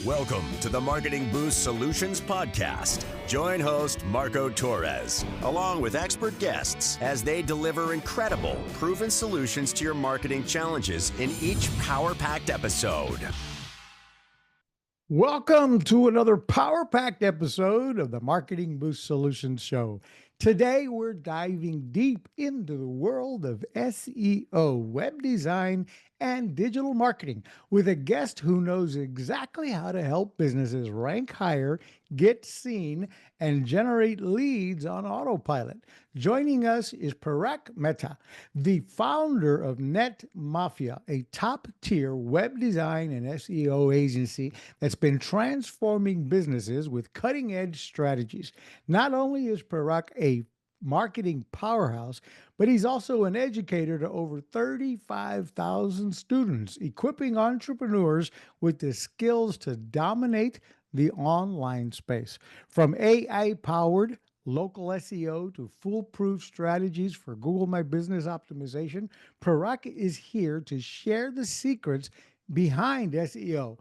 Welcome to the Marketing Boost Solutions Podcast. Join host Marco Torres, along with expert guests, as they deliver incredible, proven solutions to your marketing challenges in each power-packed episode. Welcome to another power-packed episode of the Marketing Boost Solutions Show. Today, we're diving deep into the world of SEO, web design, and digital marketing with a guest who knows exactly how to help businesses rank higher, get seen, and generate leads on autopilot. Joining us is Prerak Mehta, the founder of NetMafia, a top-tier web design and SEO agency that's been transforming businesses with cutting-edge strategies. Not only is Prerak a marketing powerhouse, but he's also an educator to over 35,000 students, equipping entrepreneurs with the skills to dominate the online space. From AI-powered local SEO to foolproof strategies for Google My Business optimization, Prerak is here to share the secrets behind SEO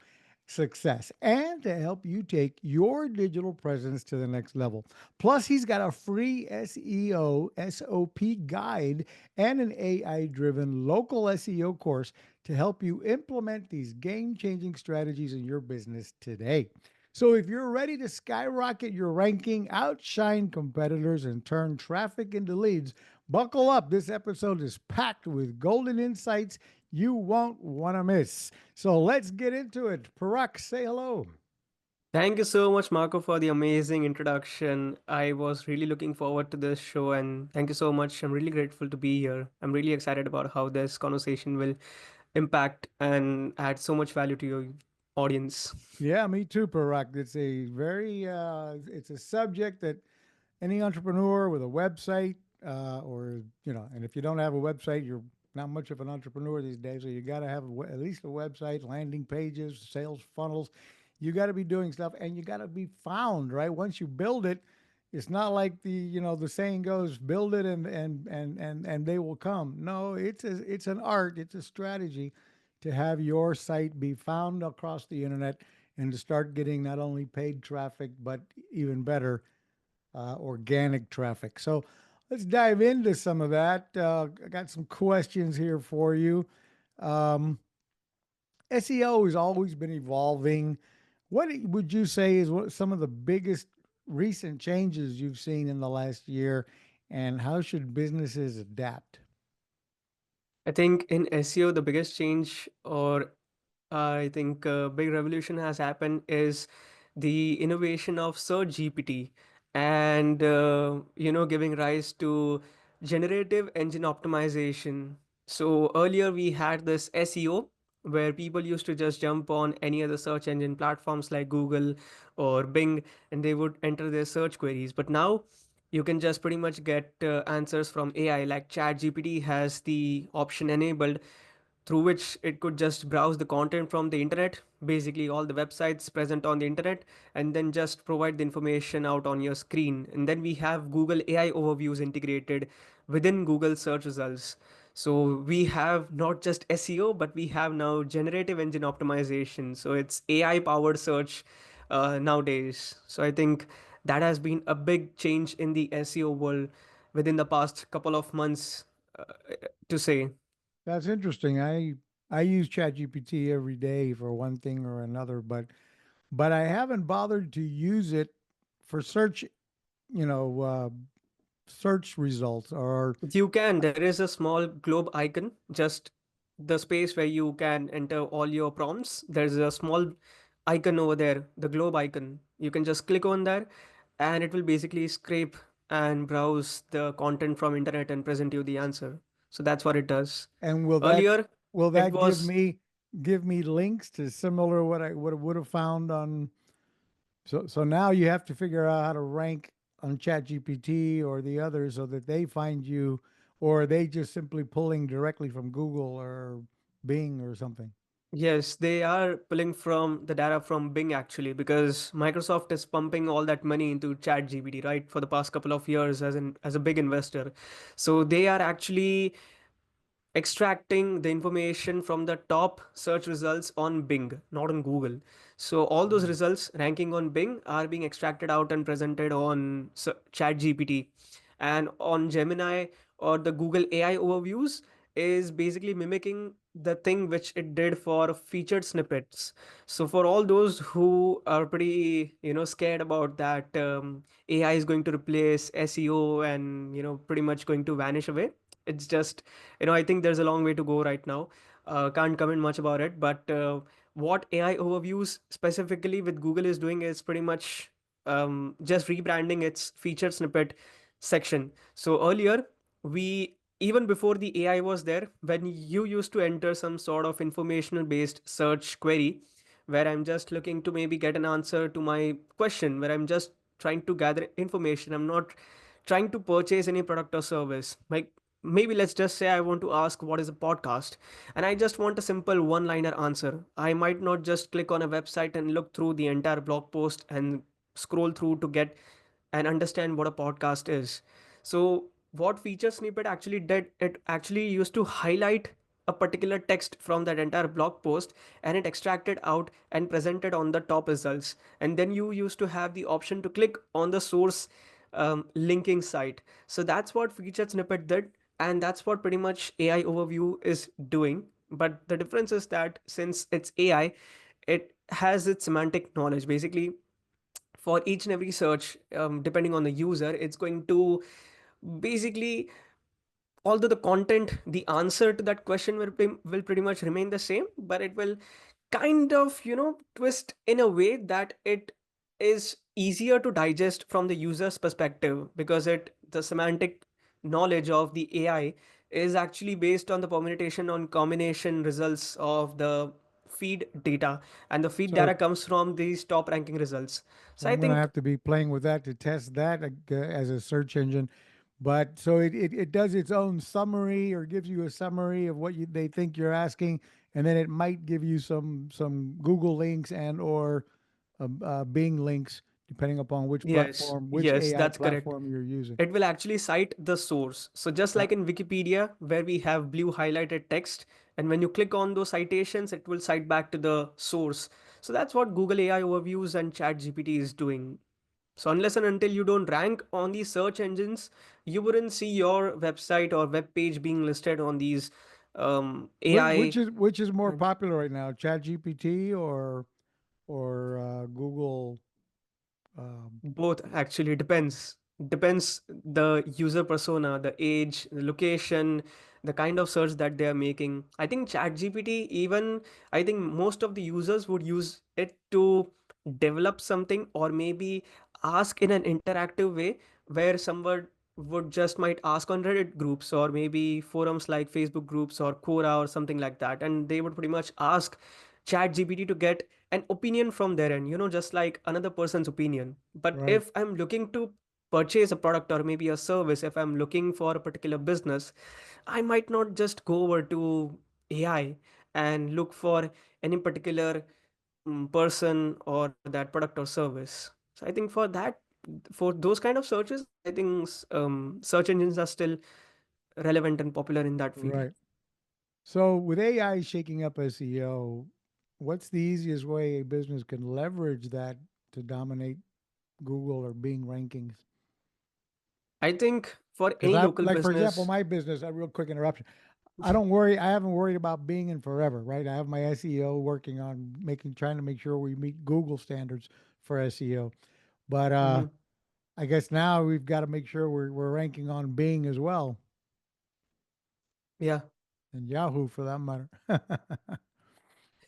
success and to help you take your digital presence to the next level. Plus, he's got a free SEO SOP guide and an AI-driven local SEO course to help you implement these game-changing strategies in your business today. So if you're ready to skyrocket your ranking, outshine competitors, and turn traffic into leads, buckle up. This episode is packed with golden insights you won't want to miss. So let's get into it. Prerak, say hello. Thank you so much, Marco, for the amazing introduction. I was really looking forward to this show, and thank you so much. I'm really grateful to be here. I'm really excited about how this conversation will impact and add so much value to your audience. Yeah, me too, Prerak. It's a very, it's a subject that any entrepreneur with a website, and if you don't have a website, you're not much of an entrepreneur these days. So you got to have at least a website, landing pages, sales funnels. You got to be doing stuff, and you got to be found, right? Once you build it, it's not like the saying goes, build it and they will come. No, it's an art, it's a strategy to have your site be found across the internet and to start getting not only paid traffic, but even better, organic traffic. So let's dive into some of that. I got some questions here for you. Um, SEO has always been evolving. What would you say is some of the biggest recent changes you've seen in the last year, and how should businesses adapt? I think in SEO, the biggest change, or I think a big revolution has happened, is the innovation of Search GPT and giving rise to generative engine optimization. So earlier we had this SEO where people used to just jump on any other search engine platforms like Google or Bing, and they would enter their search queries. But now you can just pretty much get answers from AI. Like ChatGPT has the option enabled through which it could just browse the content from the internet, basically all the websites present on the internet, and then just provide the information out on your screen. And then we have Google AI overviews integrated within Google search results. So we have not just SEO, but we have now generative engine optimization. So it's AI powered search nowadays. So I think that has been a big change in the SEO world within the past couple of months, uh, to say. That's interesting. I use ChatGPT every day for one thing or another, but I haven't bothered to use it for search, you know, uh, search results or You can. There is a small globe icon, just the space where you can enter all your prompts. There's a small icon over there, the globe icon. You can just click on that and it will basically scrape and browse the content from internet and present you the answer. So that's what it does. and will that Earlier, will it that was give me links to similar what I would have found on so now you have to figure out how to rank on ChatGPT or the others so that they find you, or are they just simply pulling directly from Google or Bing or something? Yes, they are pulling from the data from Bing actually, because Microsoft is pumping all that money into ChatGPT, right, for the past couple of years as a big investor. So they are actually extracting the information from the top search results on Bing, not on Google. So all those Mm. results ranking on Bing are being extracted out and presented on ChatGPT, and on Gemini or the Google AI overviews is basically mimicking the thing which it did for featured snippets. So for all those who are pretty, scared about that AI is going to replace SEO and, pretty much going to vanish away, it's just, I think there's a long way to go right now. Can't comment much about it, but what AI overviews specifically with Google is doing is pretty much just rebranding its featured snippet section. So earlier, we even before the AI was there, when you used to enter some sort of informational based search query, where I'm just looking to maybe get an answer to my question, where I'm just trying to gather information, I'm not trying to purchase any product or service. Like maybe let's just say I want to ask what is a podcast, and I just want a simple one liner answer. I might not just click on a website and look through the entire blog post and scroll through to get and understand what a podcast is. So, what feature snippet actually did, it actually used to highlight a particular text from that entire blog post, and it extracted out and presented on the top results. And then you used to have the option to click on the source linking site. So that's what featured snippet did, and that's what pretty much AI overview is doing. But the difference is that since it's AI, it has its semantic knowledge. Basically, for each and every search, depending on the user, it's going to basically, although the content, the answer to that question will pretty much remain the same, but it will kind of, twist in a way that it is easier to digest from the user's perspective, because it the semantic knowledge of the AI is actually based on the permutation on combination results of the feed data, and the feed So, data comes from these top ranking results. so So I I'm going to think have to be playing with that to test that as a search engine. But so it does its own summary or gives you a summary of what they think you're asking, and then it might give you some Google links and or Bing links depending upon yes, which yes, AI that's correct. platform you're using. It will actually cite the source. So just Uh, like in Wikipedia, where we have blue highlighted text, and when you click on those citations, it will cite back to the source. So that's what Google AI overviews and ChatGPT is doing. So unless and until you don't rank on these search engines, you wouldn't see your website or web page being listed on these AI. which is more popular right now, ChatGPT or Google? Um, Both actually depends the user persona, the age, the location, the kind of search that they are making. I think ChatGPT, even I think most of the users would use it to develop something, or maybe ask in an interactive way, where someone would just might ask on Reddit groups or maybe forums like Facebook groups or Quora or something like that, and they would pretty much ask ChatGPT to get an opinion from their end, just like another person's opinion. But right. if I'm looking to purchase a product or maybe a service, if I'm looking for a particular business, I might not just go over to AI and look for any particular person or that product or service. So I think for those kind of searches, I think search engines are still relevant and popular in that field. Right. So with AI shaking up SEO, what's the easiest way a business can leverage that to dominate Google or Bing rankings? I think for Because any I local like, for example, business. my business. A real quick interruption. I don't worry. I haven't worried about Bing in forever, right? I have my SEO working on trying to make sure we meet Google standards for SEO. But Mhm. I guess now we've got to make sure we're ranking on Bing as well, Yeah. and Yahoo for that matter.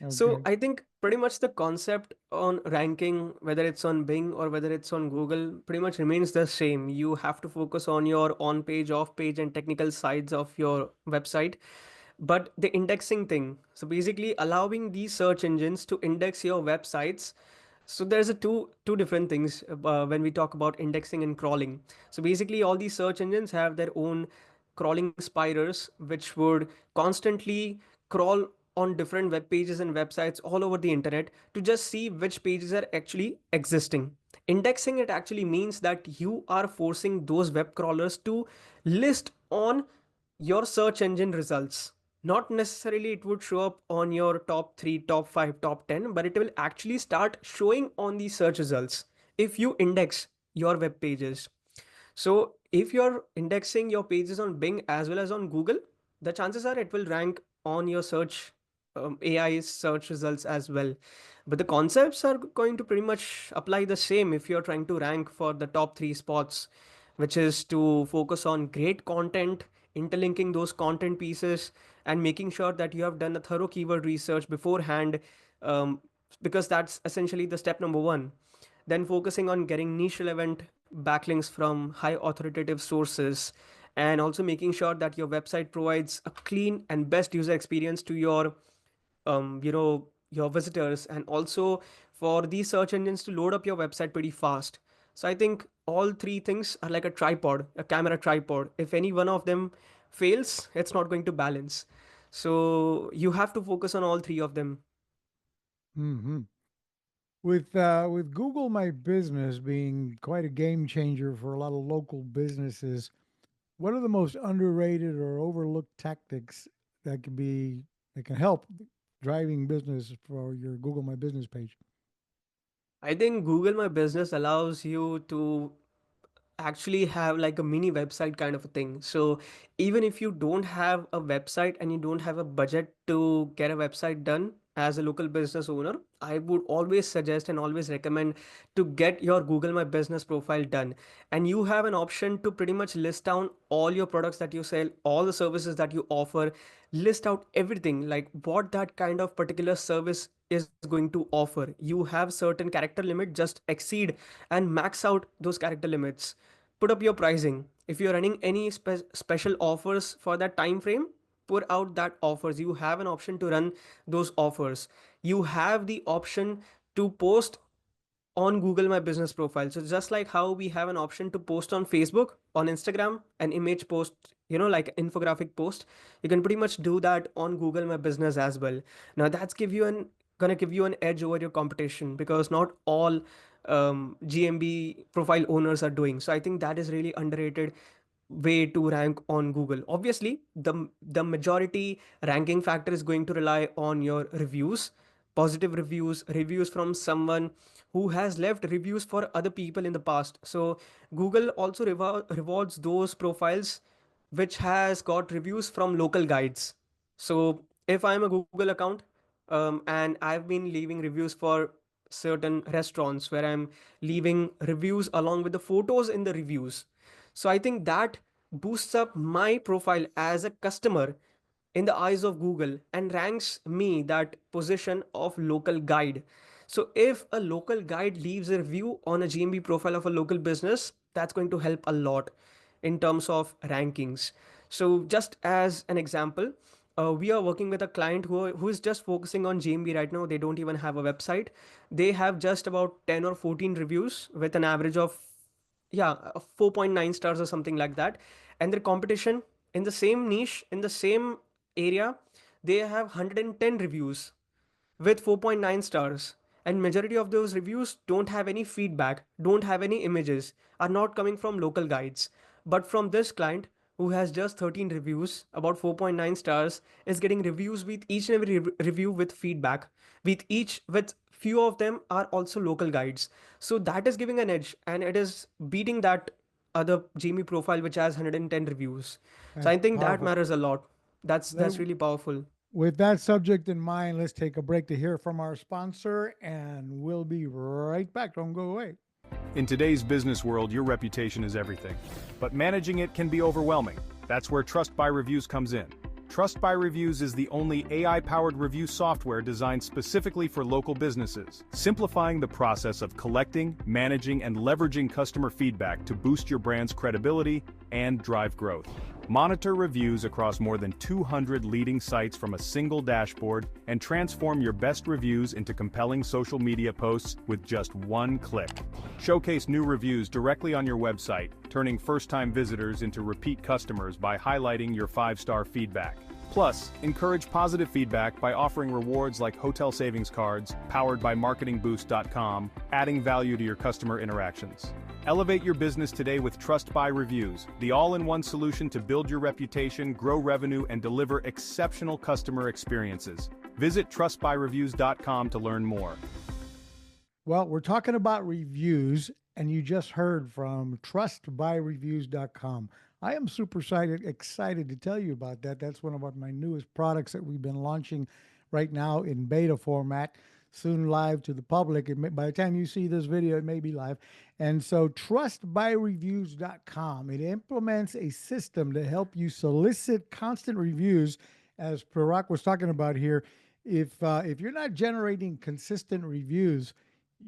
So Okay. I think pretty much the concept on ranking, whether it's on Bing or whether it's on Google, pretty much remains the same. You have to focus on your on page, off page, and technical sides of your website. But the indexing thing, so basically allowing these search engines to index your websites. So there's a two different things when we talk about indexing and crawling. So basically all these search engines have their own crawling spiders, which would constantly crawl on different web pages and websites all over the internet to just see which pages are actually existing. Indexing, it actually means that you are forcing those web crawlers to list on your search engine results. not necessarily it would show up on your top 3, top 5, top 10, but it will actually start showing on the search results if you index your web pages. So if you're indexing your pages on Bing as well as on Google, the chances are it will rank on your search AI search results as well. But the concepts are going to pretty much apply the same if you're trying to rank for the top 3 spots, which is to focus on great content, interlinking those content pieces, and making sure that you have done a thorough keyword research beforehand, um, because that's essentially the step number one. Then focusing on getting niche relevant backlinks from high authoritative sources, and also making sure that your website provides a clean and best user experience to your your visitors, and also for these search engines to load up your website pretty fast. So I think all three things are like a tripod, a camera tripod. If any one of them fails, it's not going to balance. So you have to focus on all three of them. Hmm. With Google My Business being quite a game changer for a lot of local businesses, what are the most underrated or overlooked tactics that that can help driving business for your Google My Business page? I think Google My Business allows you to actually have like a mini website kind of a thing. So even if you don't have a website and you don't have a budget to get a website done as a local business owner, I would always suggest and always recommend to get your Google My Business profile done. And you have an option to pretty much list down all your products that you sell, all the services that you offer, list out everything like what that kind of particular service is going to offer. You have certain character limit, just exceed and max out those character limits. Put up your pricing. If you're running any special offers for that time frame, put out that offers. You have an option to run those offers. You have the option to post on Google My Business profile. So just like how we have an option to post on Facebook, on Instagram, an image post, like infographic post, you can pretty much do that on Google My Business as well. Now that's gonna give you an edge over your competition, because not all GMB profile owners are doing. So I think that is really underrated way to rank on Google. Obviously, the majority ranking factor is going to rely on your reviews, positive reviews, reviews from someone who has left reviews for other people in the past. So Google also rewards those profiles which has got reviews from local guides. So if I'm a Google account, and I've been leaving reviews for certain restaurants where I'm leaving reviews along with the photos in the reviews, so I think that boosts up my profile as a customer in the eyes of Google and ranks me that position of local guide. So if a local guide leaves a review on a GMB profile of a local business, that's going to help a lot in terms of rankings. So just as an example, we are working with a client who is just focusing on GMB right now. They don't even have a website. They have just about 10 or 14 reviews with an average of, yeah, 4.9 stars or something like that. And their competition in the same niche, in the same area, they have 110 reviews with 4.9 stars, and majority of those reviews don't have any feedback, don't have any images, are not coming from local guides, but from this client who has just 13 reviews, about 4.9 stars, is getting reviews with each and every review with feedback, with few of them are also local guides. So that is giving an edge, and it is beating that other Jamie profile which has 110 reviews. So That's I think that powerful. matters a lot. That's Then, really powerful. with that subject in mind, let's take a break to hear from our sponsor, and we'll be right back. Don't go away. In today's business world, your reputation is everything. But managing it can be overwhelming. That's where Trust by Reviews comes in. Trust by Reviews is the only AI-powered review software designed specifically for local businesses, simplifying the process of collecting, managing, and leveraging customer feedback to boost your brand's credibility and drive growth. Monitor reviews across more than 200 leading sites from a single dashboard and transform your best reviews into compelling social media posts with just one click. Showcase new reviews directly on your website, turning first-time visitors into repeat customers by highlighting your 5-star feedback. Plus, encourage positive feedback by offering rewards like hotel savings cards, powered by marketingboost.com, adding value to your customer interactions. Elevate your business today with Trust by Reviews, the all-in-one solution to build your reputation, grow revenue, and deliver exceptional customer experiences. Visit trustbyreviews.com to learn more. Well, we're talking about reviews, and you just heard from trustbyreviews.com. I am super excited to tell you about that. That's one of my newest products that we've been launching right now in beta format, soon live to the public. By the time you see this video, it may be live. And so, trustbyreviews.com, it implements a system to help you solicit constant reviews, as Prerak was talking about here. If you're not generating consistent reviews,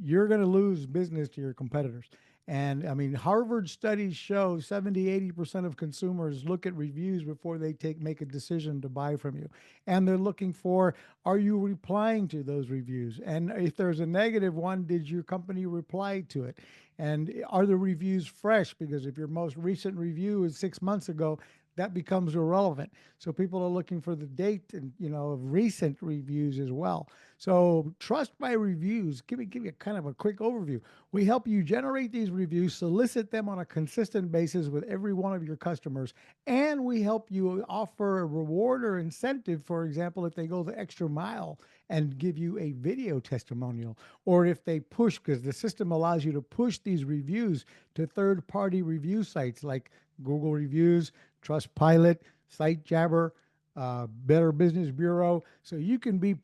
you're going to lose business to your competitors. And I mean, Harvard studies show 70-80% of consumers look at reviews before they make a decision to buy from you. And they're looking for, are you replying to those reviews? And if there's a negative one, did your company reply to it? And are the reviews fresh? Because if your most recent review is 6 months ago, that becomes irrelevant. So people are looking for the date and of recent reviews as well. So Trust by Reviews, give you kind of a quick overview. We help you generate these reviews, solicit them on a consistent basis with every one of your customers, and we help you offer a reward or incentive, for example, if they go the extra mile and give you a video testimonial, or if they push, because the system allows you to push these reviews to third-party review sites like Google Reviews, Trustpilot, SiteJabber, Better Business Bureau. So you can be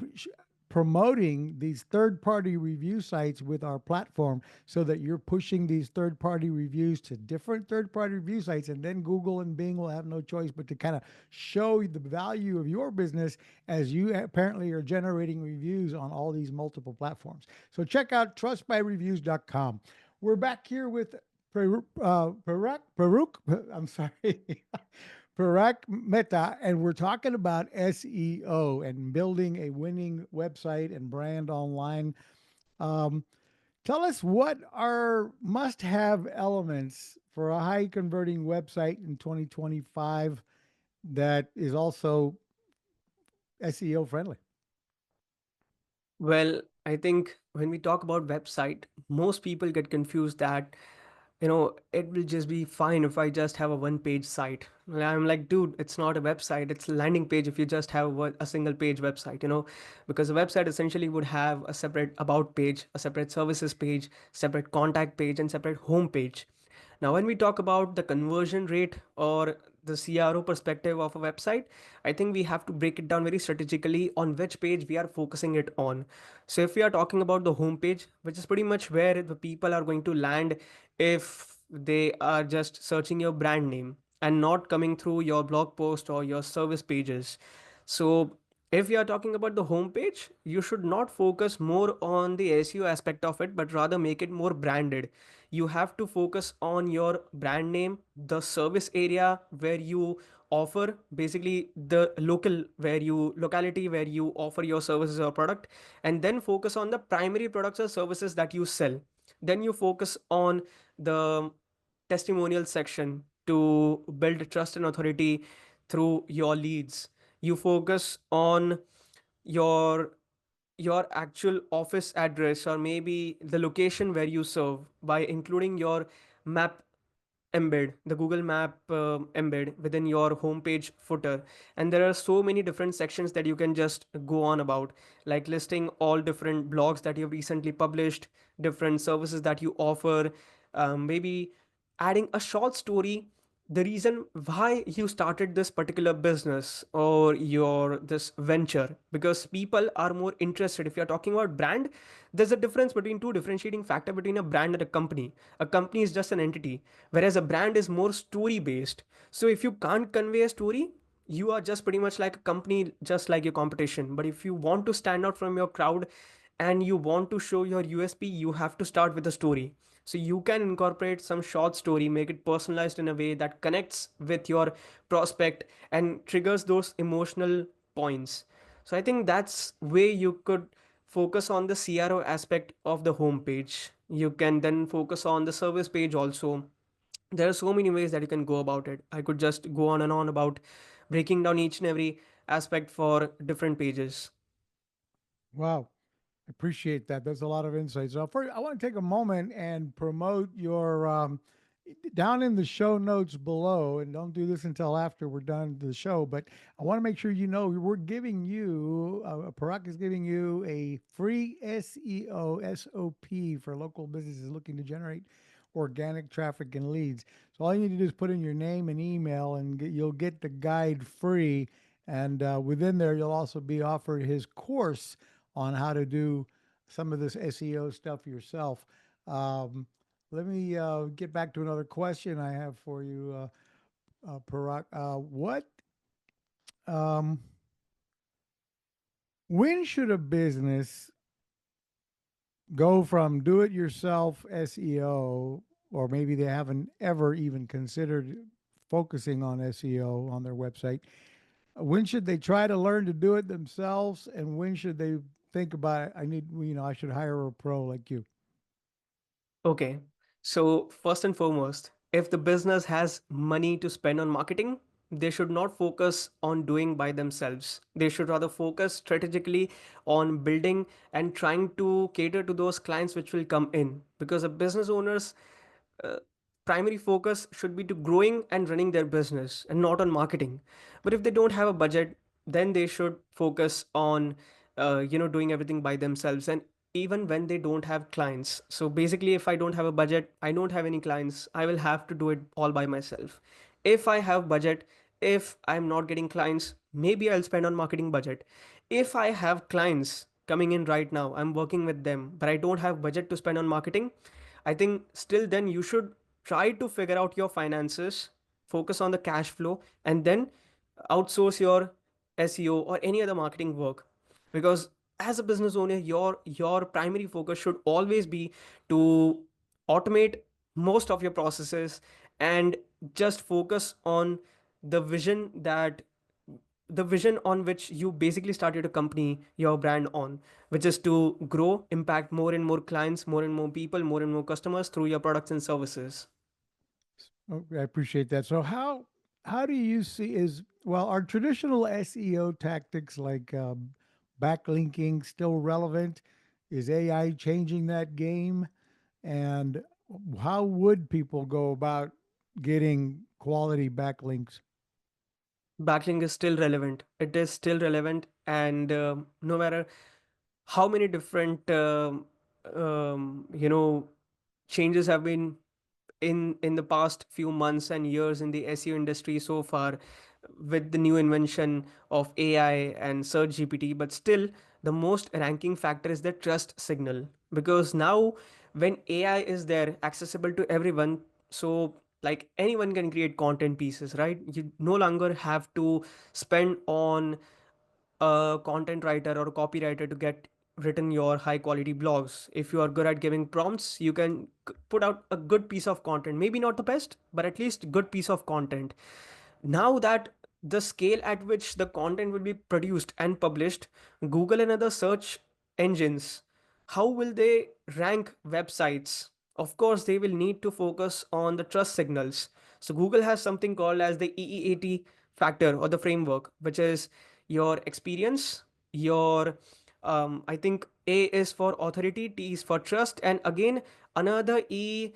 promoting these third-party review sites with our platform so that you're pushing these third-party reviews to different third-party review sites, and then Google and Bing will have no choice but to kind of show the value of your business as you apparently are generating reviews on all these multiple platforms. So check out trustbyreviews.com. We're back here with Prerak, I'm sorry, Prerak Mehta, and we're talking about SEO and building a winning website and brand online. Um, Tell us what are must-have elements for a high-converting website in 2025 that is also SEO friendly. Well, I think when we talk about website, most people get confused that it will just be fine if I just have a one page site. And I'm like, dude, it's not a website, it's a landing page if you just have a single page website, because a website essentially would have a separate about page, a separate services page, separate contact page, and separate home page. Now, when we talk about the conversion rate or the CRO perspective of a website, I think we have to break it down very strategically on which page we are focusing it on. So, if we are talking about the home page, which is pretty much where the people are going to land if they are just searching your brand name and not coming through your blog post or your service pages. So, if you are talking about the homepage, you should not focus more on the SEO aspect of it, but rather make it more branded. You have to focus on your brand name, the service area where you offer, basically the locality where you offer your services or product, and then focus on the primary products or services that you sell. Then you focus on the testimonial section to build trust and authority through your leads. You focus on your actual office address or maybe the location where you serve by including your map embed, the Google Map embed within your homepage footer. And there are so many different sections that you can just go on about, like listing all different blogs that you've recently published, different services that you offer, maybe adding a short story, the reason why you started this particular business or your this venture, because people are more interested. If you're talking about brand, there's a difference between two differentiating factor between a brand and a company. A company is just an entity, whereas a brand is more story based. So if you can't convey a story, you are just pretty much like a company, just like your competition. But if you want to stand out from your crowd and you want to show your USP, you have to start with a story. So you can incorporate some short story, make it personalized in a way that connects with your prospect and triggers those emotional points. So I think that's way you could focus on the CRO aspect of the homepage. You can then focus on the service page also. There are so many ways that you can go about it. I could just go on and on about breaking down each and every aspect for different pages. Wow. Appreciate that. That's a lot of insight. So first, I want to take a moment and promote your down in the show notes below, and don't do this until after we're done the show. But I want to make sure you know we're giving you, Parak is giving you a free SEO SOP for local businesses looking to generate organic traffic and leads. So all you need to do is put in your name and email, and you'll get the guide free. And within there, you'll also be offered his course on how to do some of this SEO stuff yourself. Um, Let me get back to another question I have for you, Parag. Um, when should a business go from do it yourself SEO, or maybe they haven't ever even considered focusing on SEO on their website? When should they try to learn to do it themselves, and when should they think about, I need, I should hire a pro like you? Okay. So, first and foremost, if the business has money to spend on marketing, they should not focus on doing by themselves. They should rather focus strategically on building and trying to cater to those clients which will come in. Because a business owner's uh, primary focus should be to growing and running their business and not on marketing. But if they don't have a budget, then they should focus on doing everything by themselves, and even when they don't have clients. So basically, if I don't have a budget, I don't have any clients, I will have to do it all by myself. If I have budget, if I'm not getting clients, maybe I'll spend on marketing budget. If I have clients coming in right now, I'm working with them, but I don't have budget to spend on marketing, I think still then you should try to figure out your finances, focus on the cash flow, and then outsource your SEO or any other marketing work. Because as a business owner, your primary focus should always be to automate most of your processes and just focus on the vision that the vision on which you basically started a company, your brand on, which is to grow, impact more and more clients, more and more people, more and more customers through your products and services. Okay, I appreciate that. So how do you see is well, are traditional SEO tactics like backlinking still relevant? Is AI changing that game? And how would people go about getting quality backlinks? Backlink is still relevant. It is still relevant, and no matter how many different changes have been in the past few months and years in the SEO industry so far, with the new invention of AI and search GPT. But still, the most ranking factor is the trust signal, because now when AI is there accessible to everyone, so like anyone can create content pieces, right? You no longer have to spend on a content writer or a copywriter to get written your high quality blogs. If you are good at giving prompts, you can put out a good piece of content, maybe not the best, but at least good piece of content. Now that the scale at which the content will be produced and published, Google and other search engines, how will they rank websites? Of course, they will need to focus on the trust signals. So Google has something called as the EEAT factor or the framework, which is your experience, your I think A is for authority, T is for trust, and again another E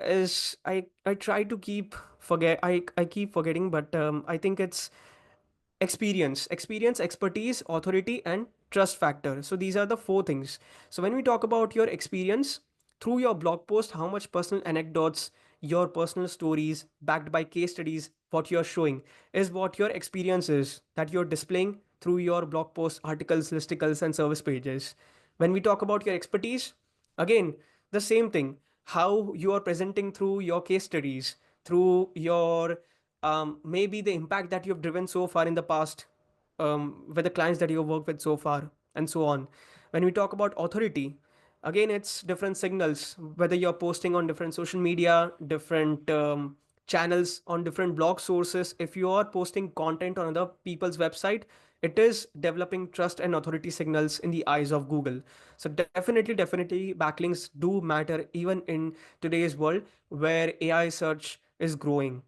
is I try to keep forget I keep forgetting, but I think it's experience, expertise, authority, and trust factor. So these are the four things. So when we talk about your experience through your blog post, how much personal anecdotes, your personal stories backed by case studies, what you're showing is what your experience is that you're displaying through your blog posts, articles, listicles, and service pages. When we talk about your expertise, again the same thing, how you are presenting through your case studies, through your maybe the impact that you've driven so far in the past, with the clients that you've worked with so far, and so on. When we talk about authority, again, it's different signals, whether you're posting on different social media, different channels, on different blog sources. If you are posting content on other people's website, it is developing trust and authority signals in the eyes of Google. So definitely backlinks do matter even in today's world where AI search is growing.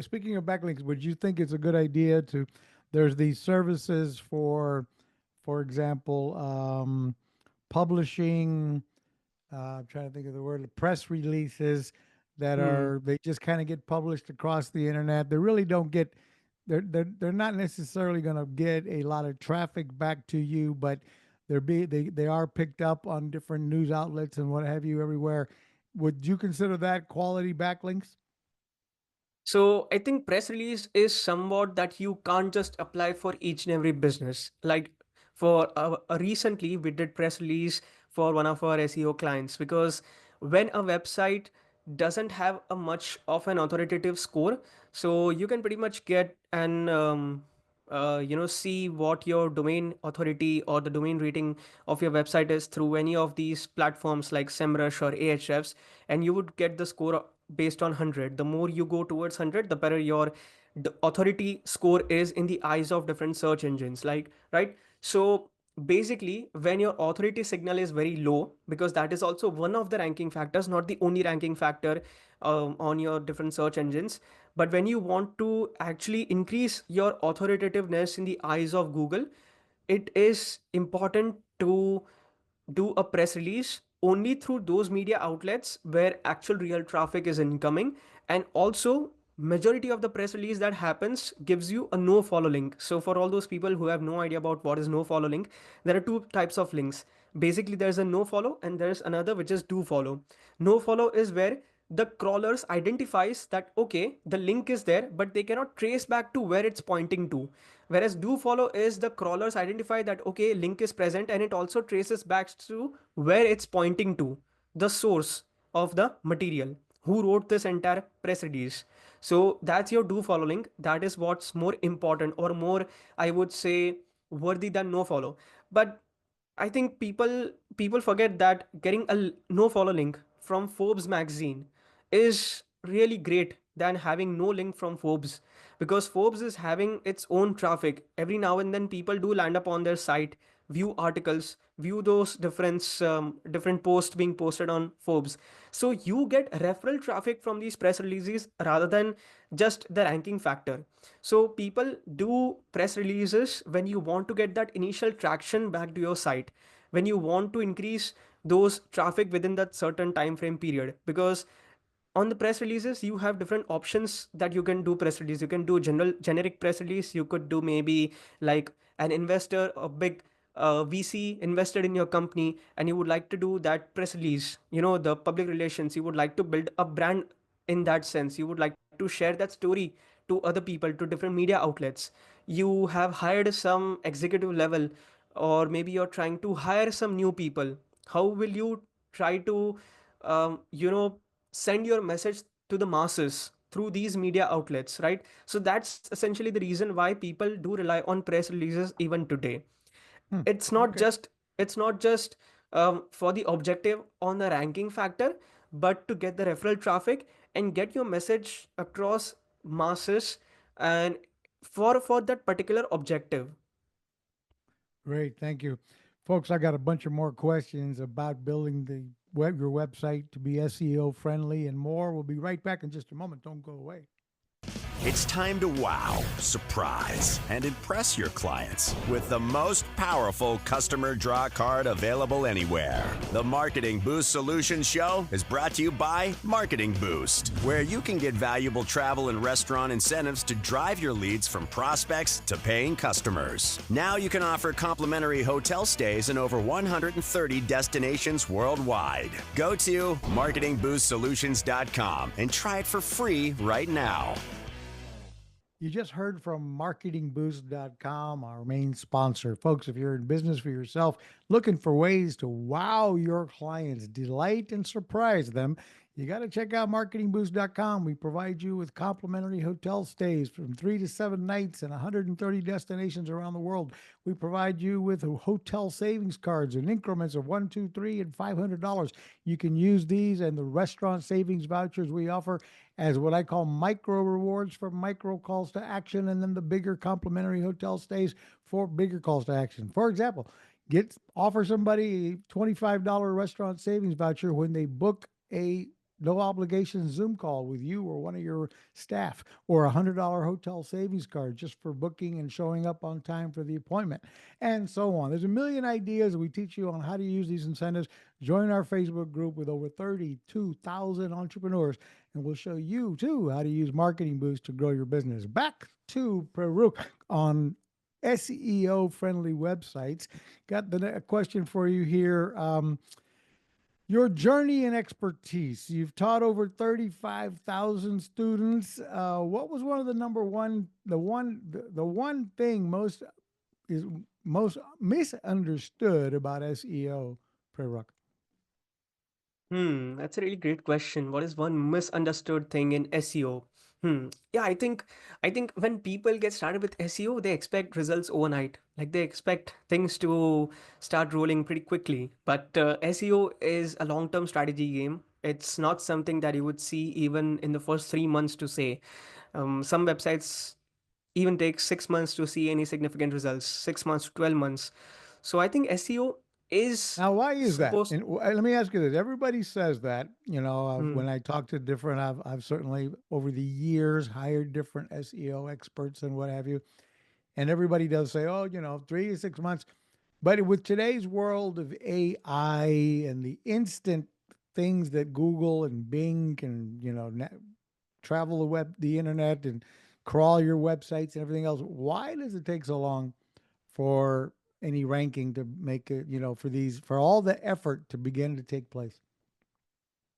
Speaking of backlinks, would you think it's a good idea to? There's these services for for example, publishing, I'm trying to think of the word, press releases that Hmm. are, they just kind of get published across the internet. They really don't get, they're not necessarily going to get a lot of traffic back to you, but they are picked up on different news outlets and what have you everywhere. Would you consider that quality backlinks? So I think press release is somewhat that you can't just apply for each and every business. Like for recently, we did press release for one of our SEO clients because when a website doesn't have a much of an authoritative score, so you can pretty much get an see what your domain authority or the domain rating of your website is through any of these platforms like SEMrush or Ahrefs, and you would get the score based on 100. The more you go towards 100, the better your authority score is in the eyes of different search engines, like, right? So basically when your authority signal is very low, because that is also one of the ranking factors, not the only ranking factor on your different search engines, but when you want to actually increase your authoritativeness in the eyes of Google, it is important to do a press release only through those media outlets where actual real traffic is incoming. And also majority of the press release that happens gives you a no follow link. So for all those people who have no idea about what is no follow link, there are two types of links. Basically there's a no follow and there's another which is do follow. No follow is where the crawlers identifies that okay, the link is there but they cannot trace back to where it's pointing to. Whereas do follow is the crawlers identify that okay, link is present and it also traces back to where it's pointing to, the source of the material, who wrote this entire press release. So that's your do follow link. That is what's more important or more, I would say, worthy than no follow. But I think people forget that getting a no follow link from Forbes magazine is really great than having no link from Forbes, because Forbes is having its own traffic. Every now and then people do land up on their site, view articles, view those different posts being posted on Forbes. So you get referral traffic from these press releases rather than just the ranking factor. So people do press releases when you want to get that initial traction back to your site, when you want to increase those traffic within that certain time frame period. Because on the press releases you have different options that you can do press release. You can do generic press release. You could do maybe like an investor, a big VC invested in your company, and you would like to do that press release, the public relations. You would like to build a brand. In that sense, you would like to share that story to other people, to different media outlets. You have hired some executive level, or maybe you're trying to hire some new people. How will you try to send your message to the masses through these media outlets, right? So that's essentially the reason why people do rely on press releases even today. Hmm. it's not Okay. just it's not just for the objective on the ranking factor, but to get the referral traffic and get your message across masses, and for that particular objective. Great, thank you. Folks, I got a bunch of more questions about building your website to be SEO friendly and more. We'll be right back in just a moment. Don't go away. It's time to wow, surprise, and impress your clients with the most powerful customer draw card available anywhere. The Marketing Boost Solutions Show is brought to you by Marketing Boost, where you can get valuable travel and restaurant incentives to drive your leads from prospects to paying customers. Now you can offer complimentary hotel stays in over 130 destinations worldwide. Go to marketingboostsolutions.com and try it for free right now. You just heard from marketingboost.com, our main sponsor. Folks, if you're in business for yourself, looking for ways to wow your clients, delight and surprise them, you got to check out marketingboost.com. We provide you with complimentary hotel stays from 3 to 7 nights in 130 destinations around the world. We provide you with hotel savings cards in increments of $1, $2, $3, and $500. You can use these and the restaurant savings vouchers we offer as what I call micro rewards for micro calls to action, and then the bigger complimentary hotel stays for bigger calls to action. For example, offer somebody a $25 restaurant savings voucher when they book a no obligation Zoom call with you or one of your staff, or $100 hotel savings card just for booking and showing up on time for the appointment, and so on. There's a million ideas. We teach you on how to use these incentives. Join our Facebook group with over 32,000 entrepreneurs, and we'll show you too how to use Marketing Boost to grow your business. Back to Prerak on SEO friendly websites. Got the question for you here. Your journey and expertise. You've taught over 35,000 students. What was one of the number one, the one thing is most misunderstood about SEO, Prerak? That's a really great question. What is one misunderstood thing in SEO? Yeah, I think when people get started with SEO, they expect results overnight. Like they expect things to start rolling pretty quickly. But SEO is a long-term strategy game. It's not something that you would see even in the first 3 months to say. Some websites even take 6 months to see any significant results, 6 months to 12 months. So I think SEO is Now, why is that? supposed. And let me ask you this: everybody says that. Hmm. When I talk to different, I've certainly over the years hired different SEO experts and what have you, and everybody does say, "Oh, 3 to 6 months." But with today's world of AI and the instant things that Google and Bing can, travel the internet and crawl your websites and everything else, why does it take so long for any ranking to make it, for all the effort to begin to take place?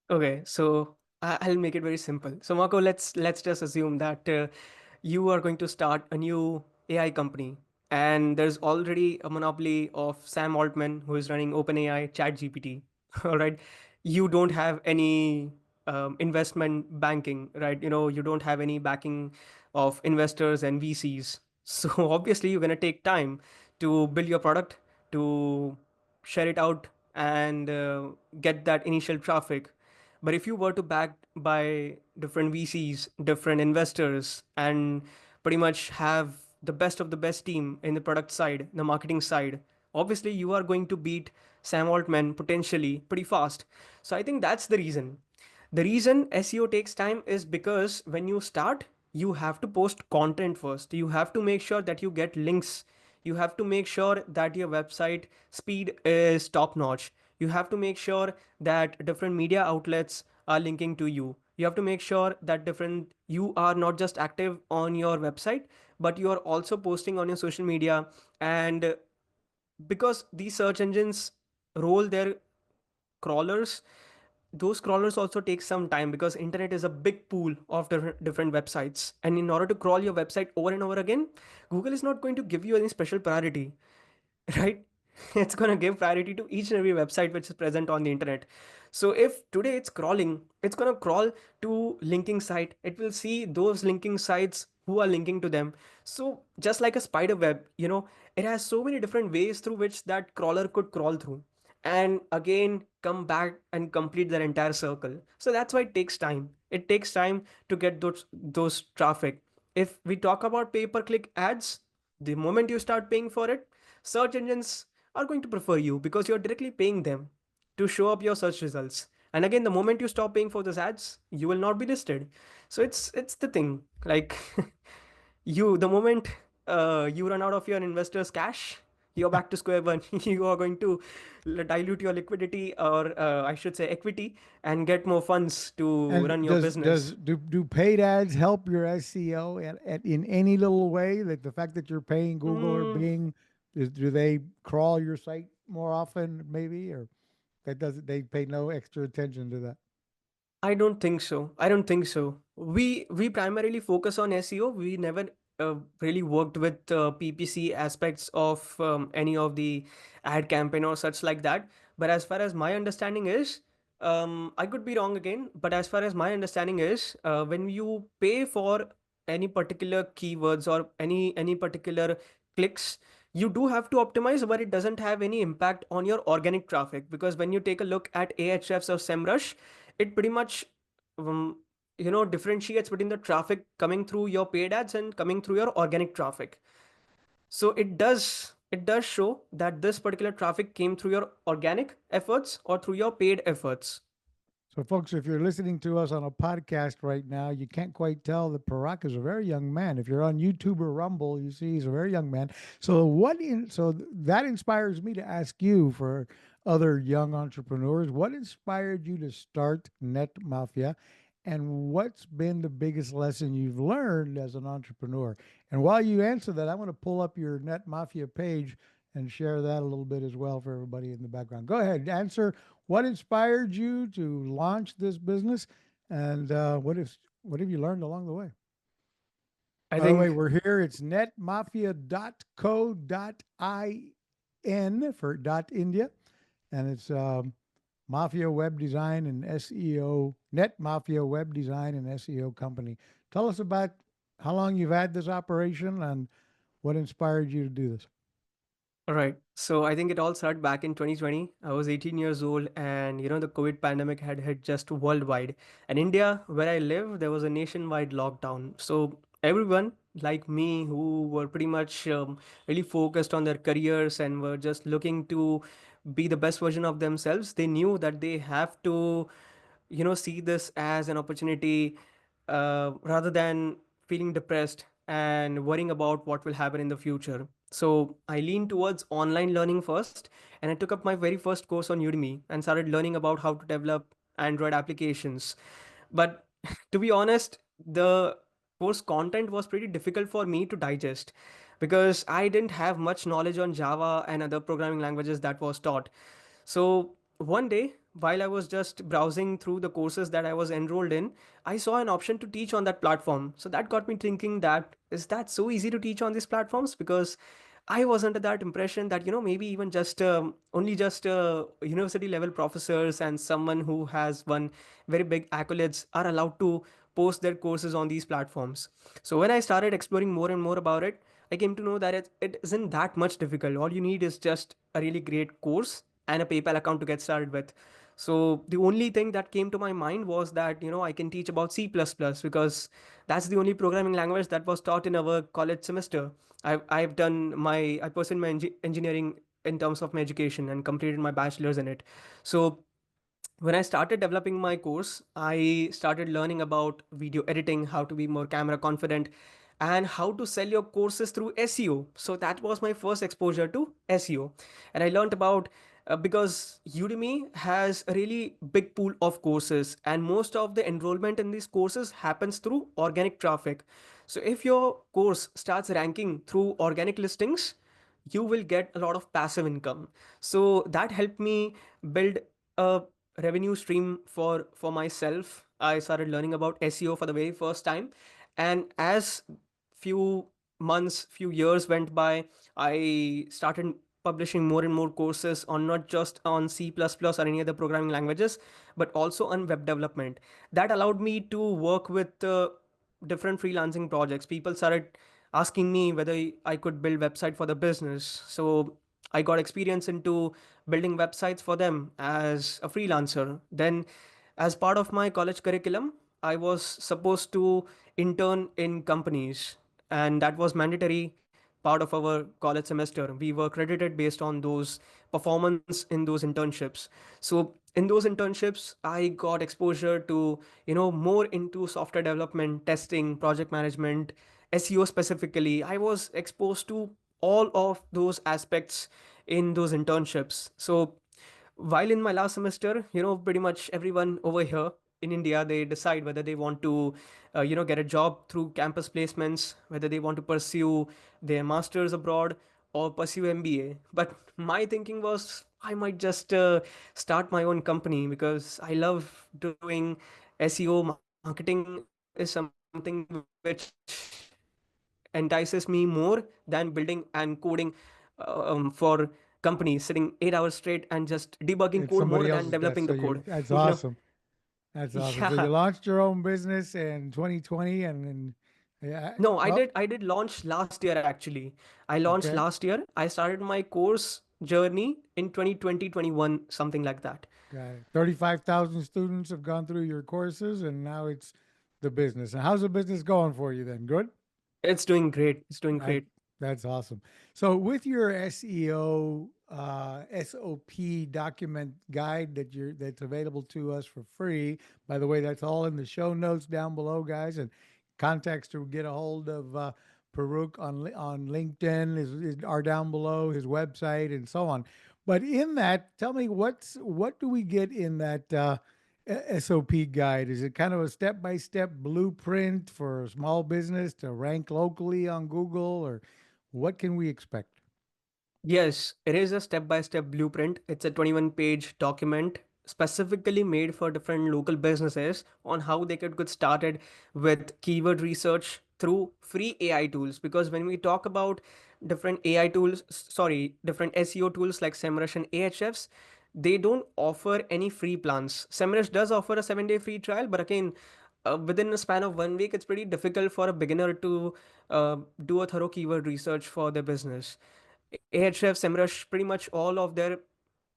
Okay, so I'll make it very simple. So Marco, let's just assume that you are going to start a new AI company, and there's already a monopoly of Sam Altman who is running OpenAI, ChatGPT. All right, you don't have any investment banking, right? You don't have any backing of investors and VCs. So obviously, you're gonna take time to build your product, to share it out, and get that initial traffic. But if you were to back by different VCs, different investors, and pretty much have the best of the best team in the product side, the marketing side, obviously you are going to beat Sam Altman potentially pretty fast. So I think that's the reason. The reason SEO takes time is because when you start, you have to post content first. You have to make sure that you get links. You have to make sure that your website speed is top notch. You have to make sure that different media outlets are linking to you. You have to make sure that you are not just active on your website, but you are also posting on your social media. And because these search engines roll their crawlers, those crawlers also take some time because internet is a big pool of different websites, and in order to crawl your website over and over again, Google is not going to give you any special priority, right? It's going to give priority to each and every website which is present on the internet. So if today it's crawling, it's going to crawl to linking site. It will see those linking sites who are linking to them. So just like a spider web, it has so many different ways through which that crawler could crawl through and again come back and complete their entire circle. So that's why it takes time. It takes time to get those traffic. If we talk about pay per click ads, the moment you start paying for it, search engines are going to prefer you because you're directly paying them to show up your search results. And again, the moment you stop paying for those ads, you will not be listed. So it's the thing. Like the moment you run out of your investors' cash, you're back to square one. You are going to dilute your liquidity, or I should say equity, and get more funds to And run your does business. does do paid ads help your SEO in any little way? Like the fact that you're paying Google or Mm, Bing, do they crawl your site more often, maybe, or that doesn't they pay no extra attention to that? I don't think so. I don't think so. We primarily focus on SEO. We never really worked with PPC aspects of any of the ad campaign or such like that. But as far as my understanding is, I could be wrong again. But as far as my understanding is, when you pay for any particular keywords or any particular clicks, you do have to optimize, but it doesn't have any impact on your organic traffic. Because when you take a look at Ahrefs or SEMrush, it pretty much um, differentiates between the traffic coming through your paid ads and coming through your organic traffic. So it does show that this particular traffic came through your organic efforts or through your paid efforts. So, folks, if you're listening to us on a podcast right now, you can't quite tell that Prerak is a very young man. If you're on YouTube or Rumble, you see he's a very young man. That inspires me to ask you, for other young entrepreneurs, what inspired you to start NetMafia, and what's been the biggest lesson you've learned as an entrepreneur? And while you answer that, I want to pull up your NetMafia page and share that a little bit as well for everybody in the background. Go ahead, answer what inspired you to launch this business, and what have you learned along the way? I By the way, think we're here. It's netmafia.co.in for .india, and it's Mafia Web Design and SEO, NetMafia Web Design and SEO company. Tell us about how long you've had this operation and what inspired you to do this. All right. So I think it all started back in 2020. I was 18 years old, and the COVID pandemic had hit just worldwide. And India, where I live, there was a nationwide lockdown. So everyone like me who were pretty much really focused on their careers and were just looking to be the best version of themselves, they knew that they have to see this as an opportunity, rather than feeling depressed and worrying about what will happen in the future. So I leaned towards online learning first, and I took up my very first course on Udemy and started learning about how to develop Android applications. But to be honest, the course content was pretty difficult for me to digest because I didn't have much knowledge on Java and other programming languages that was taught. So one day, while I was just browsing through the courses that I was enrolled in, I saw an option to teach on that platform. So that got me thinking, that is that so easy to teach on these platforms? Because I was under that impression that maybe even just only just university level professors and someone who has won very big accolades are allowed to post their courses on these platforms. So when I started exploring more and more about it, I came to know that it isn't that much difficult. All you need is just a really great course and a PayPal account to get started with. So the only thing that came to my mind was that I can teach about C++ because that's the only programming language that was taught in our college semester. I pursued my engineering in terms of my education and completed my bachelor's in it. So when I started developing my course, I started learning about video editing, how to be more camera confident, and how to sell your courses through SEO. So that was my first exposure to SEO. And I learned about because Udemy has a really big pool of courses, and most of the enrollment in these courses happens through organic traffic. So if your course starts ranking through organic listings, you will get a lot of passive income. So that helped me build a revenue stream for myself. I started learning about SEO for the very first time, and as few months, few years went by, I started publishing more and more courses on not just on C++ or any other programming languages, but also on web development. That allowed me to work with different freelancing projects. People started asking me whether I could build website for the business. So I got experience into building websites for them as a freelancer. Then, as part of my college curriculum, I was supposed to intern in companies, and that was mandatory part of our college semester. We were credited based on those performance in those internships. So in those internships, I got exposure to more into software development, testing, project management, SEO specifically. I was exposed to all of those aspects in those internships. So while in my last semester, pretty much everyone over here in India, they decide whether they want to get a job through campus placements, whether they want to pursue their masters abroad or pursue MBA. But my thinking was I might just start my own company because I love doing SEO. Marketing is something which entices me more than building and coding for companies, sitting 8 hours straight and just debugging code It's more somebody than else's developing desk. the So code. you that's you know awesome. That's awesome. So yeah. you launched your own business in 2020, and then yeah, No, i well, did i did launch last year. Actually, I launched okay, last year. I started my course journey in 2020, 21, something like that. got it. 35,000 students have gone through your courses, and now it's the business. And how's the business going for you then? Good. It's doing great. It's doing That great. that's awesome. So with your SEO SOP document guide that's available to us for free. By the way, that's all in the show notes down below, guys. And contacts to get a hold of Paruk on LinkedIn are down below, his website, and so on. But in that, tell me what do we get in that SOP guide? Is it kind of a step by step blueprint for a small business to rank locally on Google, or what can we expect? Yes, it is a step-by-step blueprint. It's a 21-page document specifically made for different local businesses on how they could get started with keyword research through free AI tools. Because when we talk about different AI tools, different SEO tools like SEMrush and Ahrefs, they don't offer any free plans. SEMrush does offer a 7-day free trial, but again, within a span of 1 week, it's pretty difficult for a beginner to do a thorough keyword research for their business. Ahrefs, SEMrush, pretty much all of their,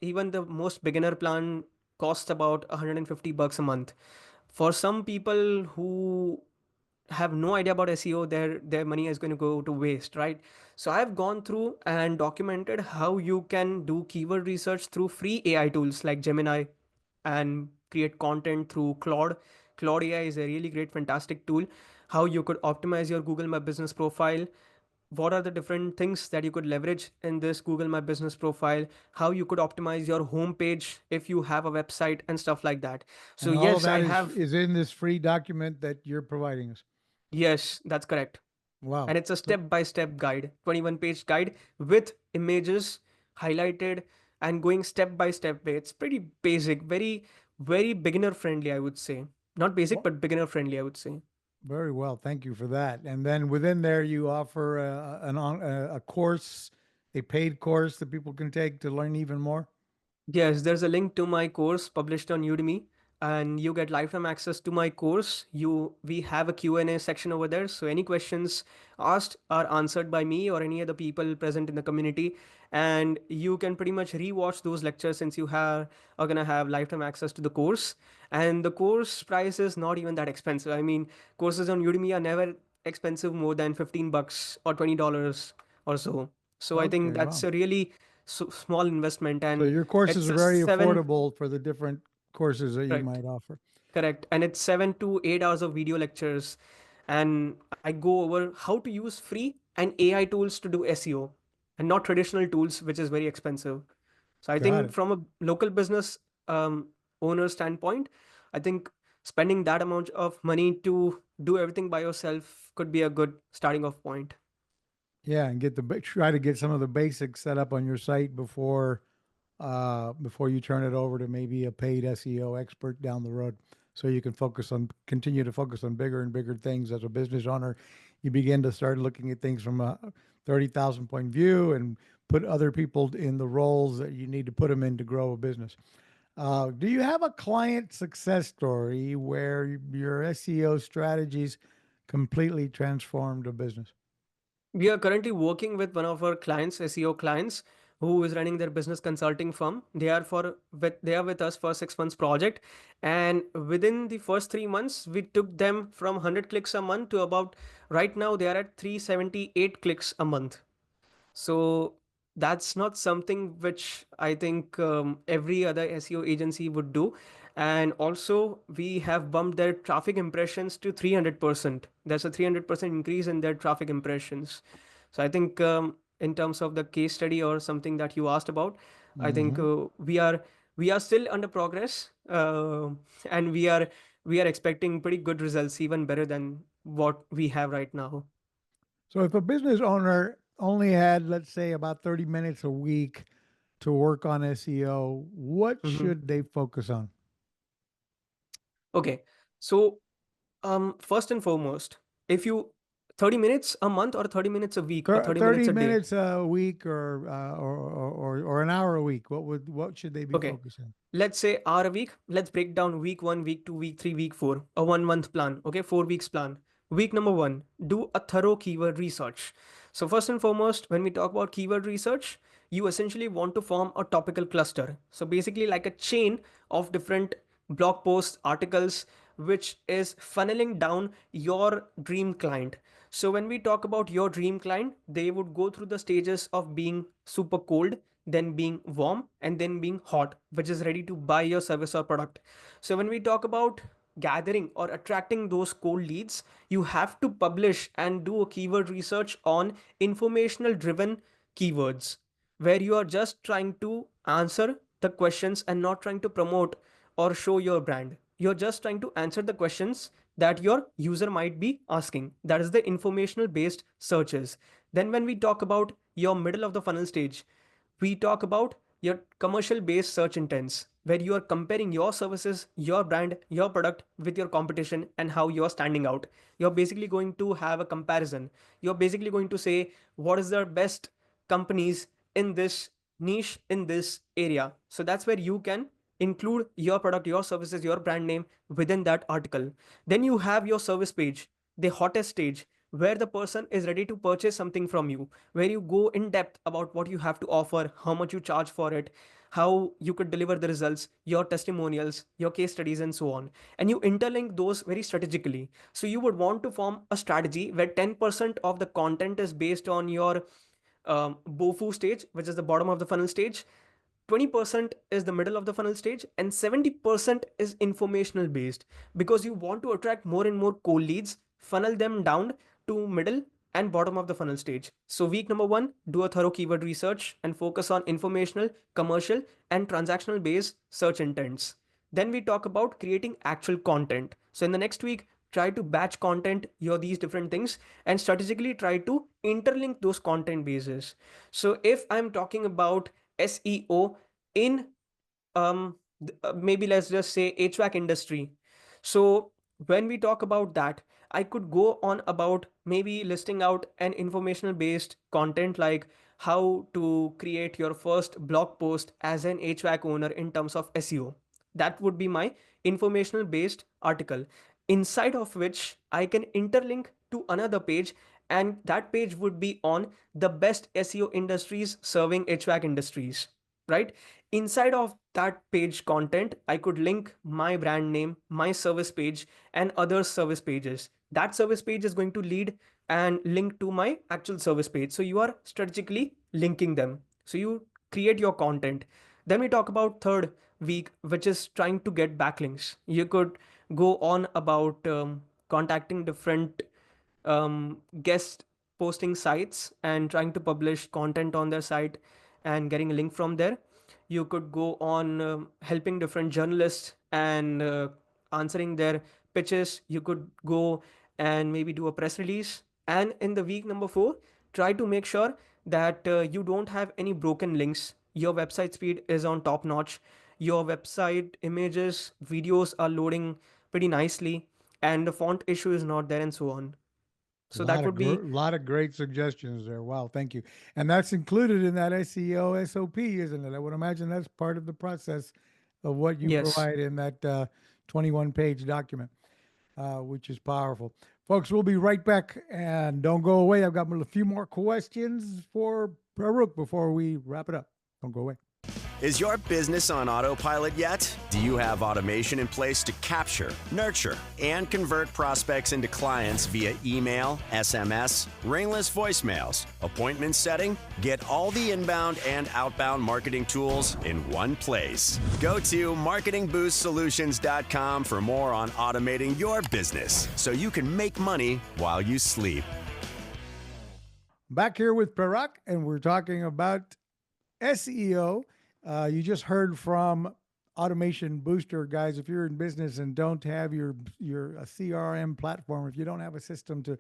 even the most beginner plan costs about $150 a month. For some people who have no idea about SEO, their money is going to go to waste, right? So I've gone through and documented how you can do keyword research through free AI tools like Gemini and create content through Claude. Claude AI is a really great, fantastic tool. How you could optimize your Google My Business profile, what are the different things that you could leverage in this Google My Business profile, how you could optimize your homepage if you have a website and stuff like that. So And all of yes, I that have. is in this free document that you're providing us. Yes, that's correct. Wow. And it's a So step by step guide, 21-page guide with images highlighted and going step by step way. It's pretty basic, very, very beginner friendly, I would say. Not basic, well, but beginner friendly, I would say. very well. Thank you for that. And then within there, you offer a course, a paid course that people can take to learn even more. Yes, there's a link to my course published on Udemy, and you get lifetime access to my course. We have a Q&A section over there, so any questions asked are answered by me or any other people present in the community, and you can pretty much rewatch those lectures since you are gonna have lifetime access to the course. And the course price is not even that expensive. I mean, courses on Udemy are never expensive more than $15 or $20 or so. So I think Okay, that's wow. a really small investment, So and your courses it's are a very seven. affordable for the different courses that you Correct. might offer. Correct. And it's 7 to 8 hours of video lectures. And I go over how to use free and AI tools to do SEO and not traditional tools, which is very expensive. So I Got think it. from a local business um, owner standpoint, I think spending that amount of money to do everything by yourself could be a good starting off point. Yeah, and try to get some of the basics set up on your site before you turn it over to maybe a paid SEO expert down the road. So you can continue to focus on bigger and bigger things as a business owner. You begin to start looking at things from a 30,000 point view and put other people in the roles that you need to put them in to grow a business. Do you have a client success story where your SEO strategies completely transformed a business? We are currently working with one of our clients, SEO clients, who is running their business consulting firm. They are with us for 6 months project, and within the first 3 months, we took them from 100 clicks a month to about right now they are at 378 clicks a month. So that's not something which I think every other SEO agency would do. And also, we have bumped their traffic impressions to 300%. That's a 300% increase in their traffic impressions. So I think in terms of the case study or something that you asked about, I think Hmm. we are still under progress, and we are expecting pretty good results, even better than what we have right now. So if a business owner only had, let's say, about 30 minutes a week to work on SEO, what Mhm. should they focus on? Okay. So first and foremost, if you 30 minutes a month or 30 minutes a week or 30 minutes 30 a day. minutes a week or an hour a week, what should they be Okay. focusing? Let's say hour a week. Let's break down week 1, week 2, week 3, week 4, a 1 month plan. Okay, 4 weeks plan. Week number 1, do a thorough keyword research. So, first and foremost, when we talk about keyword research, you essentially want to form a topical cluster. So, basically, like a chain of different blog posts, articles, which is funneling down your dream client. So, when we talk about your dream client, they would go through the stages of being super cold, then being warm, and then being hot, which is ready to buy your service or product. So when we talk about gathering or attracting those cold leads, you have to publish and do a keyword research on informational driven keywords, where you are just trying to answer the questions and not trying to promote or show your brand. You're just trying to answer the questions that your user might be asking. That is the informational based searches. Then, when we talk about your middle of the funnel stage, we talk about your commercial based search intents, where you are comparing your services, your brand, your product with your competition and how you're standing out. You're basically going to have a comparison. You're basically going to say what is the best companies in this niche, in this area. So that's where you can include your product, your services, your brand name within that article. Then you have your service page, the hottest stage, where the person is ready to purchase something from you, where you go in depth about what you have to offer, how much you charge for it, how you could deliver the results, your testimonials, your case studies, and so on. And you interlink those very strategically. So you would want to form a strategy where 10% of the content is based on your BOFU stage, which is the bottom of the funnel stage. 20% is the middle of the funnel stage, and 70% is informational based, because you want to attract more and more cold leads, funnel them down to middle and bottom of the funnel stage. So week number 1, do a thorough keyword research and focus on informational, commercial, and transactional based search intents. Then we talk about creating actual content. So in the next week, try to batch content, your these different things, and strategically try to interlink those content bases. So if I'm talking about SEO in maybe let's just say HVAC industry. So when we talk about that, I could go on about maybe listing out an informational based content like how to create your first blog post as an HVAC owner in terms of SEO. That would be my informational based article, inside of which I can interlink to another page, and that page would be on the best SEO industries serving HVAC industries, right? Inside of that page content, I could link my brand name, my service page, and other service pages. That service page is going to lead and link to my actual service page. So you are strategically linking them. So you create your content. Then we talk about third week, which is trying to get backlinks. You could go on about contacting different guest posting sites and trying to publish content on their site and getting a link from there. You could go on helping different journalists and answering their pitches. You could go and maybe do a press release. And in the week number 4, try to make sure that you don't have any broken links. Your website speed is on top notch. Your website images, videos are loading pretty nicely, and the font issue is not there, and so on. So that would be, Lot of great suggestions there. Wow, thank you. And that's included in that SEO SOP, isn't it? I would imagine that's part of the process of what you yes. provide in that 21-page document, which is powerful. Folks, we'll be right back, and don't go away. I've got a few more questions for Prerak before we wrap it up. Don't go away. Is your business on autopilot yet? Do you have automation in place to capture, nurture, and convert prospects into clients via email, SMS, ringless voicemails, appointment setting? Get all the inbound and outbound marketing tools in one place. Go to marketingboostsolutions.com for more on automating your business so you can make money while you sleep. Back here with Prerak, and we're talking about SEO. You just heard from Automation Booster, guys. If you're in business and don't have your a CRM platform, if you don't have a system to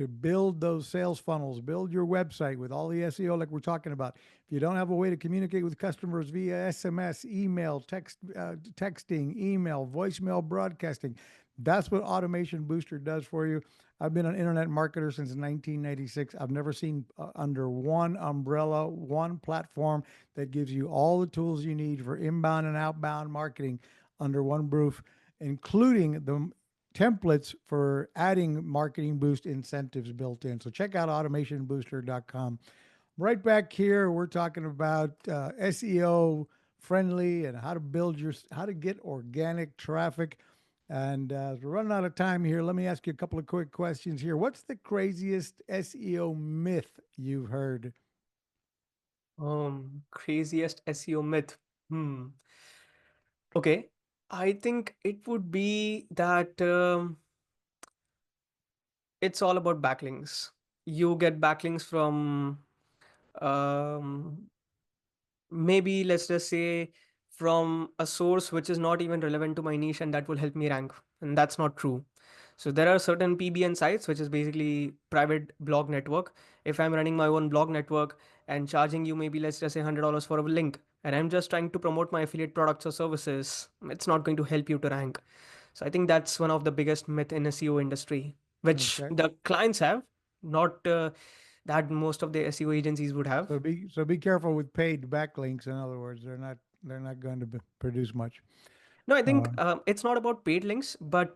build those sales funnels, build your website with all the SEO like we're talking about. If you don't have a way to communicate with customers via SMS, email, texting, email, voicemail broadcasting, that's what Automation Booster does for you. I've been an internet marketer since 1996. I've never seen under one umbrella, one platform that gives you all the tools you need for inbound and outbound marketing under one roof, including the templates for adding marketing boost incentives built in. So check out automationbooster.com. Right back here, we're talking about SEO friendly and how to get organic traffic. And as we're running out of time here, let me ask you a couple of quick questions here. What's the craziest SEO myth you've heard? Craziest SEO myth. Hmm. Okay. I think it would be that it's all about backlinks. You get backlinks from um, maybe let's just say from a source which is not even relevant to my niche, and that will help me rank, and that's not true. So there are certain PBN sites, which is basically private blog network. If I'm running my own blog network and charging you maybe let's just say $100 for a link, and I'm just trying to promote my affiliate products or services, it's not going to help you to rank. So I think that's one of the biggest myth in SEO industry, which Okay. the clients have, not that most of the SEO agencies would have. So be careful with paid backlinks. In other words, they're not going to produce much. No, I Uh, think it's not about paid links, but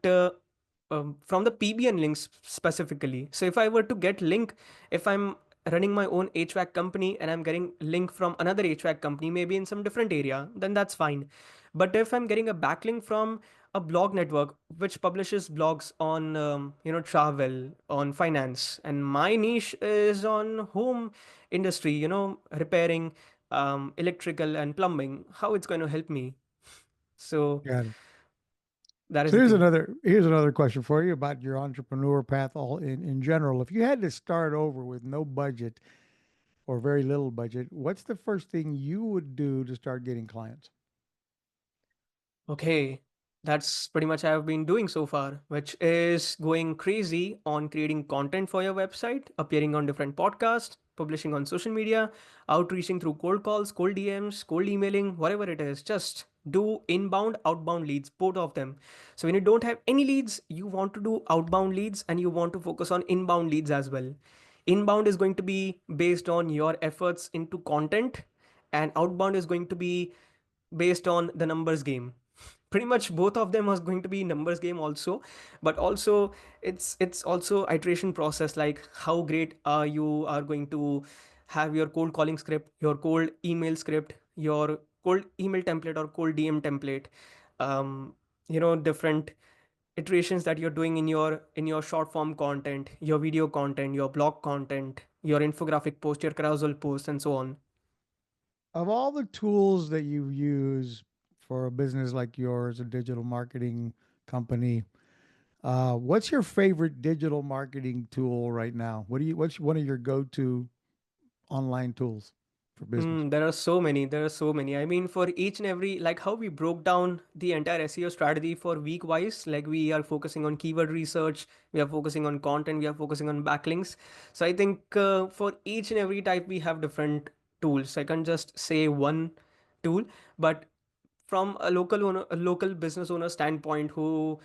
from the PBN links specifically. So if I were to get link, if I'm running my own HVAC company and I'm getting link from another HVAC company, maybe in some different area, then that's fine. But if I'm getting a backlink from a blog network which publishes blogs on travel, on finance, and my niche is on home industry, repairing, electrical and plumbing, how it's going to help me? So got it. that is So the here's thing. another question for you about your entrepreneur path all in general. If you had to start over with no budget or very little budget, what's the first thing you would do to start getting clients? Okay, that's pretty much I've been doing so far, which is going crazy on creating content for your website, appearing on different podcasts, publishing on social media, outreaching through cold calls, cold DMs, cold emailing, whatever it is. Just do inbound, outbound leads, both of them. So when you don't have any leads, you want to do outbound leads and you want to focus on inbound leads as well. Inbound is going to be based on your efforts into content, and outbound is going to be based on the numbers game. Pretty much both of them was going to be numbers game also, but also it's also iteration process, like how great you are going to have your cold calling script, your cold email script, your cold email template or cold DM template, different iterations that you're doing in your short form content, your video content, your blog content, your infographic post, your carousel post, and so on. Of all the tools that you use for a business like yours, a digital marketing company, what's your favorite digital marketing tool right now? What's one of your go-to online tools for business? There are so many. There are so many. I mean, for each and every, like how we broke down the entire SEO strategy for week wise, like we are focusing on keyword research, we are focusing on content, we are focusing on backlinks. So I think for each and every type, we have different tools. I can't just say one tool, but from a local owner, a local business owner standpoint who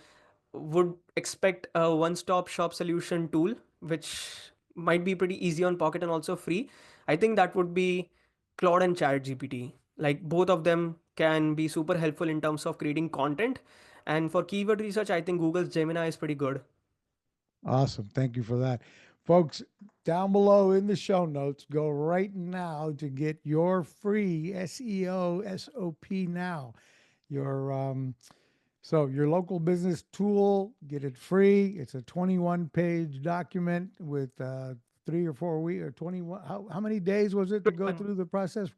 would expect a one-stop shop solution tool, which might be pretty easy on pocket and also free, I think that would be Claude and Chat GPT. Like both of them can be super helpful in terms of creating content. And for keyword research, I think Google's Gemini is pretty good. Awesome. Thank you for that. Folks, down below in the show notes, go right now to get your free SEO SOP now. Your your local business tool, get it free. It's a 21 page document with 3 or 4 weeks or 21. How many days was it to go through the process?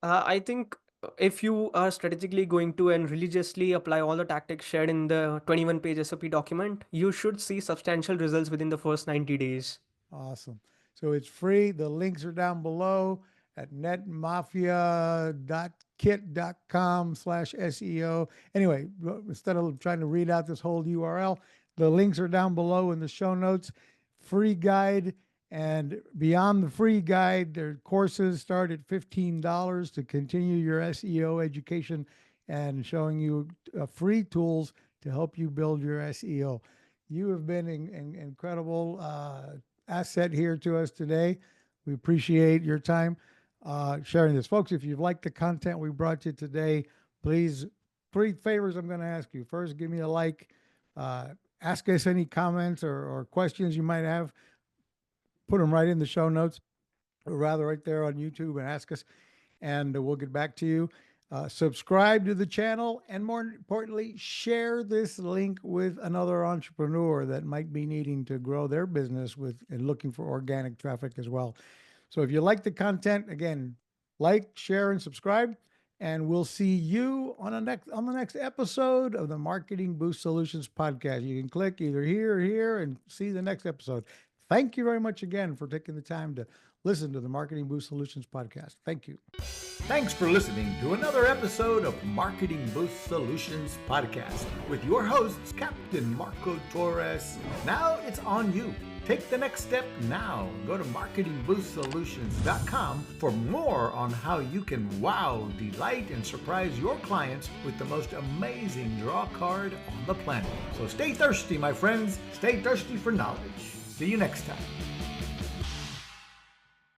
I think if you are strategically going to and religiously apply all the tactics shared in the 21-page SOP document, you should see substantial results within the first 90 days. Awesome. So it's free. The links are down below at netmafia.kit.com/SEO. Anyway, instead of trying to read out this whole URL, the links are down below in the show notes. Free guide. And beyond the free guide, their courses start at $15 to continue your SEO education and showing you free tools to help you build your SEO. You have been incredible asset here to us today. We appreciate your time sharing this. Folks, if you've liked the content we brought you today, please, three favors I'm going to ask you. First, give me a like. Ask us any comments or questions you might have. Put them right in the show notes, or rather right there on YouTube, and ask us, and we'll get back to you. Subscribe to the channel, and more importantly, share this link with another entrepreneur that might be needing to grow their business with and looking for organic traffic as well. So if you like the content, again, like, share, and subscribe. And we'll see you on the next episode of the Marketing Boost Solutions podcast. You can click either here or here and see the next episode. Thank you very much again for taking the time to listen to the Marketing Boost Solutions podcast. Thank you. Thanks for listening to another episode of Marketing Boost Solutions Podcast with your hosts, Captain Marco Torres. Now it's on you. Take the next step now. Go to marketingboostsolutions.com for more on how you can wow, delight, and surprise your clients with the most amazing draw card on the planet. So stay thirsty, my friends. Stay thirsty for knowledge. See you next time.